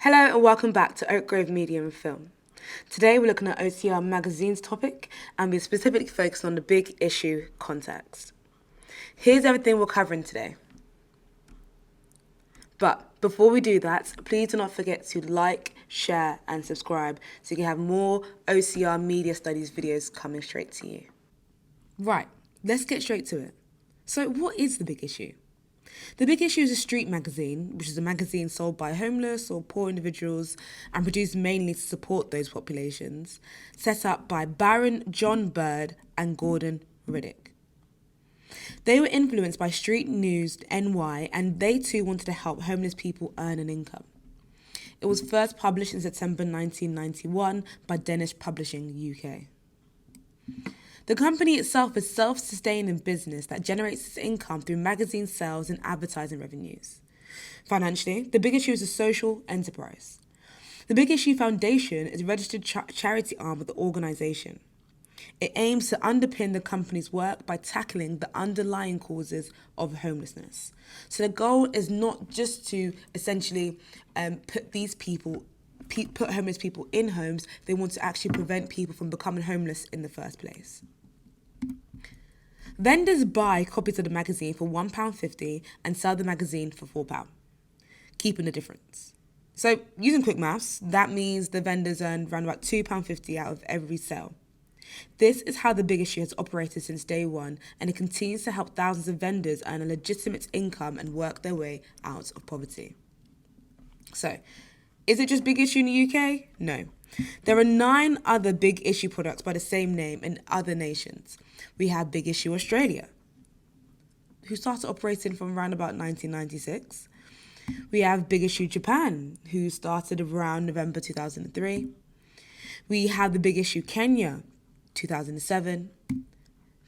Hello and welcome back to Oak Grove Media and Film. Today we're looking at OCR Magazine's topic and we're specifically focused on the big issue context. Here's everything we're covering today. But before we do that, please do not forget to like, share and subscribe so you can have more OCR Media Studies videos coming straight to you. Right, let's get straight to it. So what is the big issue? The Big Issue is a street magazine, which is a magazine sold by homeless or poor individuals and produced mainly to support those populations, set up by Baron John Bird and Gordon Riddick. They were influenced by Street News NY and they too wanted to help homeless people earn an income. It was first published in September 1991 by Danish Publishing UK. The company itself is self-sustaining business that generates its income through magazine sales and advertising revenues. Financially, The Big Issue is a social enterprise. The Big Issue Foundation is a registered charity arm of the organisation. It aims to underpin the company's work by tackling the underlying causes of homelessness. So the goal is not just to essentially put homeless people in homes. They want to actually prevent people from becoming homeless in the first place. Vendors buy copies of the magazine for £1.50 and sell the magazine for £4, keeping the difference. So, using quick maths, that means the vendors earn around about £2.50 out of every sale. This is how the Big Issue has operated since day one, and it continues to help thousands of vendors earn a legitimate income and work their way out of poverty. So, is it just Big Issue in the UK? No. There are 9 other Big Issue products by the same name in other nations. We have Big Issue Australia, who started operating from around about 1996. We have Big Issue Japan, who started around November 2003. We have the Big Issue Kenya, 2007.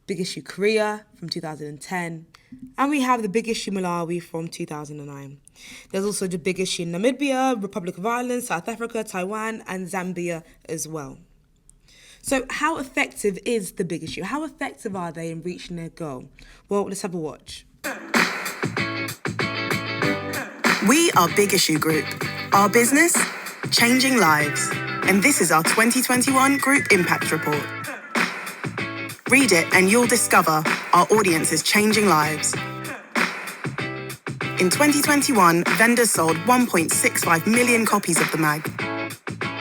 Big Issue Korea from 2010. And we have the Big Issue Malawi from 2009. There's also the Big Issue Namibia, Republic of Ireland, South Africa, Taiwan, and Zambia as well. So how effective is the Big Issue? How effective are they in reaching their goal? Well, let's have a watch. We are Big Issue Group. Our business, changing lives. And this is our 2021 Group Impact Report. Read it and you'll discover our audience is changing lives. In 2021, vendors sold 1.65 million copies of the mag,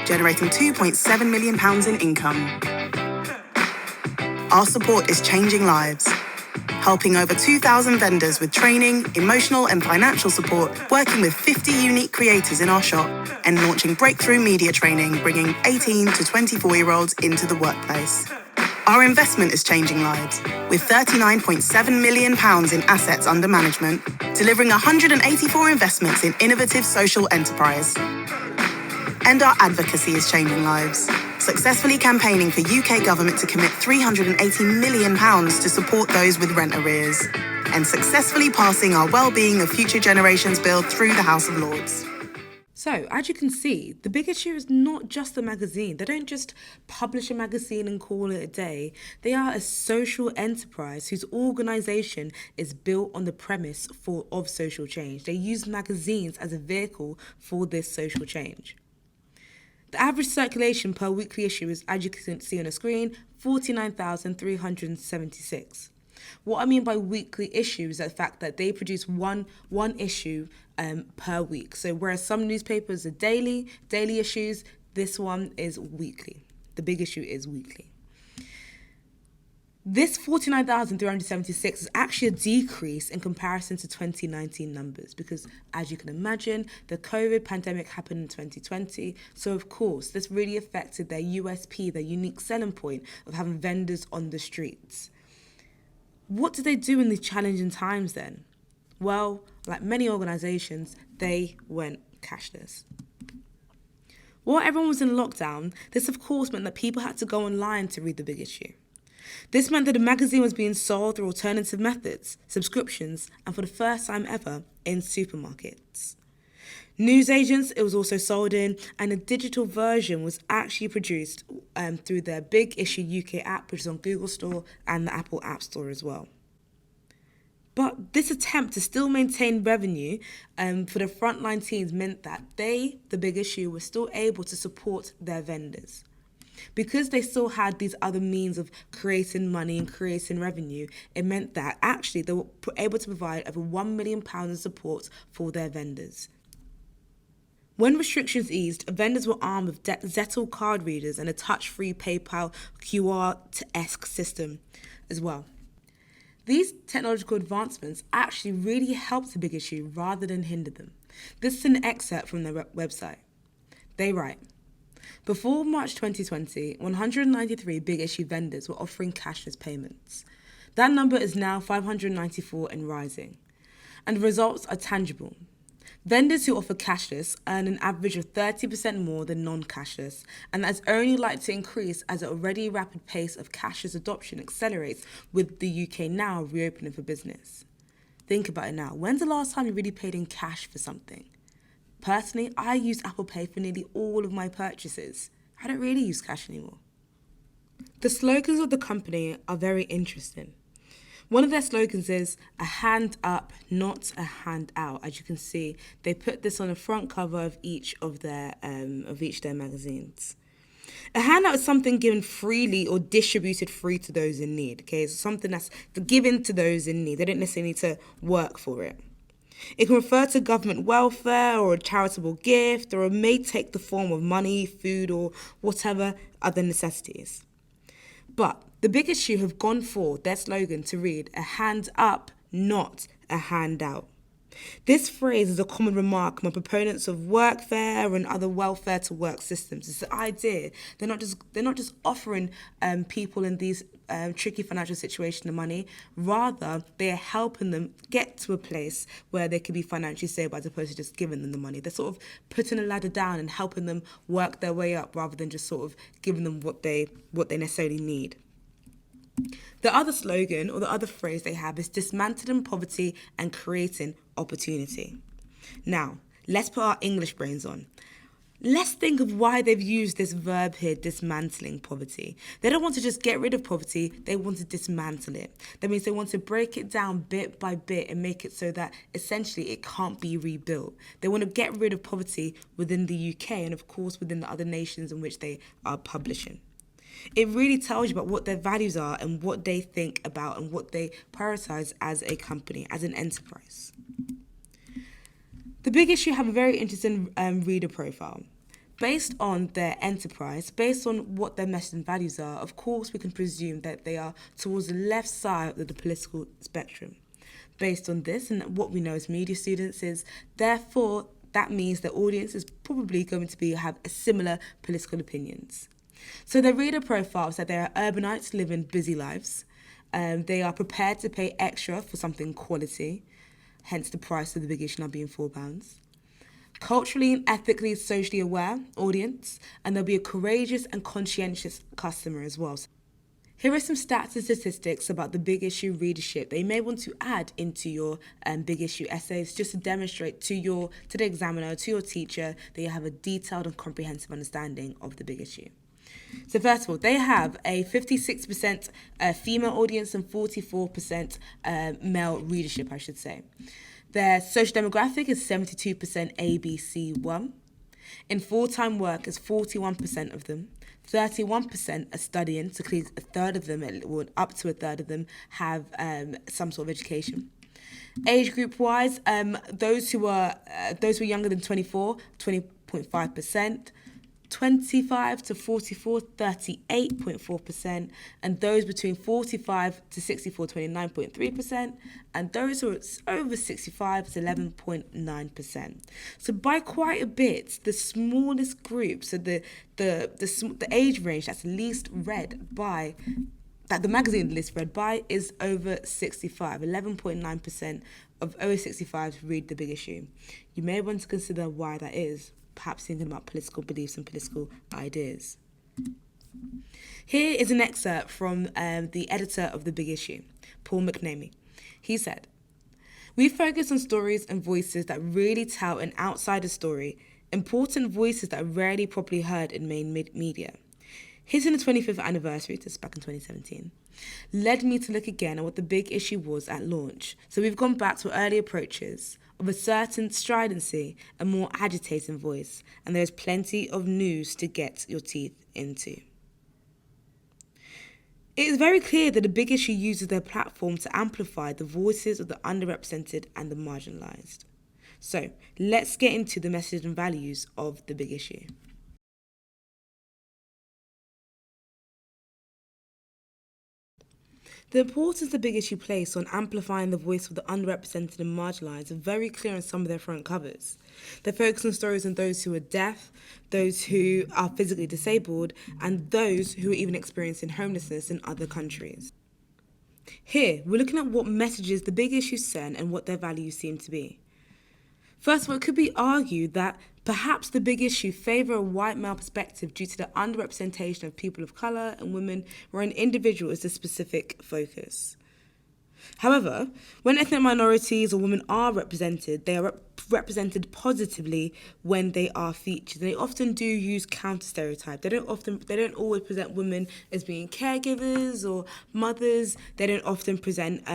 generating £2.7 million in income. Our support is changing lives, helping over 2,000 vendors with training, emotional and financial support, working with 50 unique creators in our shop, and launching breakthrough media training, bringing 18 to 24-year-olds into the workplace. Our investment is changing lives, with £39.7 million in assets under management, delivering 184 investments in innovative social enterprise. And our advocacy is changing lives, successfully campaigning for UK government to commit £380 million to support those with rent arrears, and successfully passing our Wellbeing of Future Generations Bill through the House of Lords. So, as you can see, The Big Issue is not just a magazine. They don't just publish a magazine and call it a day. They are a social enterprise whose organisation is built on the premise of social change. They use magazines as a vehicle for this social change. The average circulation per weekly issue is, as you can see on the screen, 49,376. What I mean by weekly issue is the fact that they produce one issue per week. So whereas some newspapers are daily issues, this one is weekly. The Big Issue is weekly. This 49,376 is actually a decrease in comparison to 2019 numbers because, as you can imagine, the COVID pandemic happened in 2020. So, of course, this really affected their USP, their unique selling point of having vendors on the streets. What did they do in these challenging times then? Well, like many organisations, they went cashless. While everyone was in lockdown, this of course meant that people had to go online to read The Big Issue. This meant that the magazine was being sold through alternative methods, subscriptions, and for the first time ever, in supermarkets. Newsagents, it was also sold in, and a digital version was actually produced through their Big Issue UK app, which is on Google Store and the Apple App Store as well. But this attempt to still maintain revenue for the frontline teams meant that they, the big issue, were still able to support their vendors. Because they still had these other means of creating money and creating revenue, it meant that actually they were able to provide over £1 million in support for their vendors. When restrictions eased, vendors were armed with Zettel card readers and a touch-free PayPal QR-esque system as well. These technological advancements actually really helped the big issue rather than hinder them. This is an excerpt from their website. They write, before March 2020, 193 big issue vendors were offering cashless payments. That number is now 594 and rising. And the results are tangible. Vendors who offer cashless earn an average of 30% more than non-cashless, and that's only likely to increase as the already rapid pace of cashless adoption accelerates with the UK now reopening for business. Think about it now. When's the last time you really paid in cash for something? Personally, I use Apple Pay for nearly all of my purchases. I don't really use cash anymore. The slogans of the company are very interesting. One of their slogans is a hand up, not a hand out. As you can see, they put this on the front cover of each of their magazines. A handout is something given freely or distributed free to those in need. Okay, it's something that's given to those in need. They don't necessarily need to work for it. It can refer to government welfare or a charitable gift, or it may take the form of money, food, or whatever other necessities. But the big issue have gone for their slogan to read a hand up, not a handout. This phrase is a common remark among proponents of workfare and other welfare to work systems. It's the idea they're not just offering people in these tricky financial situations the money. Rather, they are helping them get to a place where they can be financially stable as opposed to just giving them the money. They're sort of putting a ladder down and helping them work their way up rather than just sort of giving them what they necessarily need. The other slogan or the other phrase they have is dismantling poverty and creating opportunity. Now, let's put our English brains on. Let's think of why they've used this verb here, dismantling poverty. They don't want to just get rid of poverty, they want to dismantle it. That means they want to break it down bit by bit and make it so that essentially it can't be rebuilt. They want to get rid of poverty within the UK and of course within the other nations in which they are publishing. It really tells you about what their values are and what they think about and what they prioritize as a company, as an enterprise. The big issue have a very interesting reader profile. Based on their enterprise, based on what their message and values are, of course we can presume that they are towards the left side of the political spectrum. Based on this and what we know as media students is, therefore, that means their audience is probably going to have similar political opinions. So their reader profile said they are urbanites living busy lives. They are prepared to pay extra for something quality, hence the price of the big issue now being £4. Culturally and ethically, socially aware audience, and they'll be a courageous and conscientious customer as well. Here are some stats and statistics about the big issue readership that you may want to add into your big issue essays just to demonstrate to the examiner, to your teacher, that you have a detailed and comprehensive understanding of the big issue. So first of all, they have a 56% female audience and 44% male readership, I should say. Their social demographic is 72% ABC1. In full-time work is 41% of them. 31% are studying, so a third of them, or up to a third of them, have some sort of education. Age group-wise, those who are younger than 24, 20.5%. 25 to 44, 38.4%, and those between 45 to 64, 29.3%, and those who are over 65 is 11.9%. So by quite a bit, the smallest group, so the age range that's least read by, that the magazine list read by, is over 65. 11.9% of over 65s read the big issue. You may want to consider why that is. Perhaps thinking about political beliefs and political ideas. Here is an excerpt from the editor of The Big Issue, Paul McNamee. He said, "We focus on stories and voices that really tell an outsider story, important voices that are rarely properly heard in main media. Hitting the 25th anniversary, this is back in 2017, led me to look again at what the big issue was at launch. So we've gone back to early approaches of a certain stridency and more agitating voice, and there's plenty of news to get your teeth into. It is very clear that the big issue uses their platform to amplify the voices of the underrepresented and the marginalised. So let's get into the message and values of the big issue. The importance the big issue place on amplifying the voice of the underrepresented and marginalised are very clear on some of their front covers. They focus on stories on those who are deaf, those who are physically disabled, and those who are even experiencing homelessness in other countries. Here, we're looking at what messages the big issue send and what their values seem to be. First of all, it could be argued that perhaps the big issue favour a white male perspective due to the underrepresentation of people of colour and women, where an individual is the specific focus. However, when ethnic minorities or women are represented, they are represented positively when they are featured. They often do use counter stereotype. They don't always present women as being caregivers or mothers. They don't often present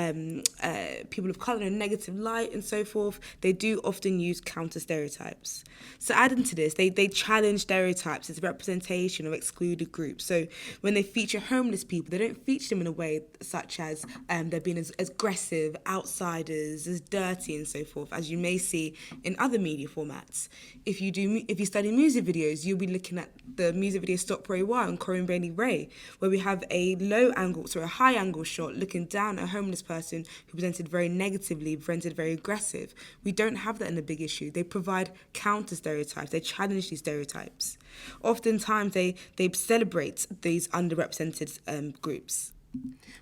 people of colour in a negative light and so forth. They do often use counter stereotypes. So adding to this, they challenge stereotypes as representation of excluded groups. So when they feature homeless people, they don't feature them in a way such as they're being as aggressive, outsiders, as dirty and so forth, as you may see in other media formats. If you study music videos, you'll be looking at the music video Stop Ray Why on Corinne Bailey Ray, where we have a high angle shot looking down at a homeless person who presented very negatively, presented very aggressive. We don't have that in the big issue. They provide counter stereotypes. They challenge these stereotypes. Oftentimes they celebrate these underrepresented groups.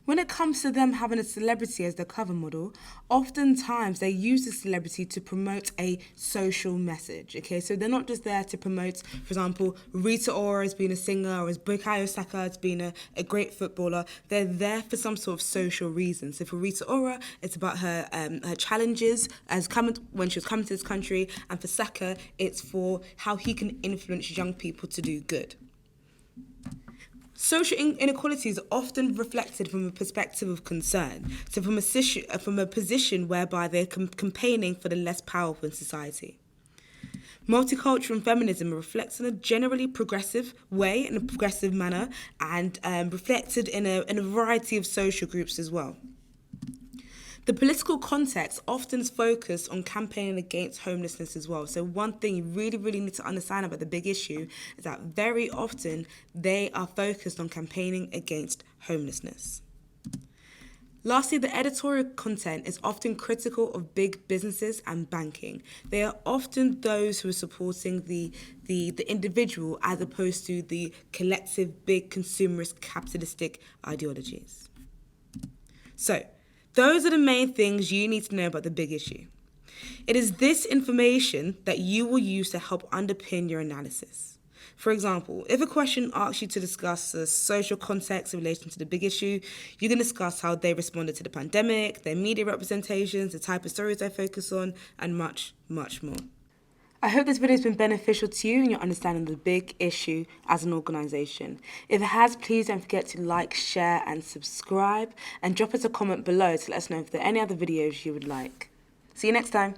When it comes to them having a celebrity as their cover model, oftentimes they use the celebrity to promote a social message, okay? So they're not just there to promote, for example, Rita Ora as being a singer or as Bukayo Saka as being a great footballer. They're there for some sort of social reason. So for Rita Ora, it's about her challenges when she was coming to this country, and for Saka, it's for how he can influence young people to do good. Social inequalities are often reflected from a perspective of concern, so from a position whereby they're campaigning for the less powerful in society. Multicultural and feminism reflects in a generally progressive way, in a progressive manner, and reflected in a variety of social groups as well. The political context often is focused on campaigning against homelessness as well. So one thing you really, really need to understand about the big issue is that very often they are focused on campaigning against homelessness. Lastly, the editorial content is often critical of big businesses and banking. They are often those who are supporting the individual as opposed to the collective, big consumerist capitalistic ideologies. So, those are the main things you need to know about the big issue. It is this information that you will use to help underpin your analysis. For example, if a question asks you to discuss the social context in relation to the big issue, you can discuss how they responded to the pandemic, their media representations, the type of stories they focus on, and much, much more. I hope this video has been beneficial to you in your understanding of the big issue as an organisation. If it has, please don't forget to like, share and subscribe, and drop us a comment below to let us know if there are any other videos you would like. See you next time.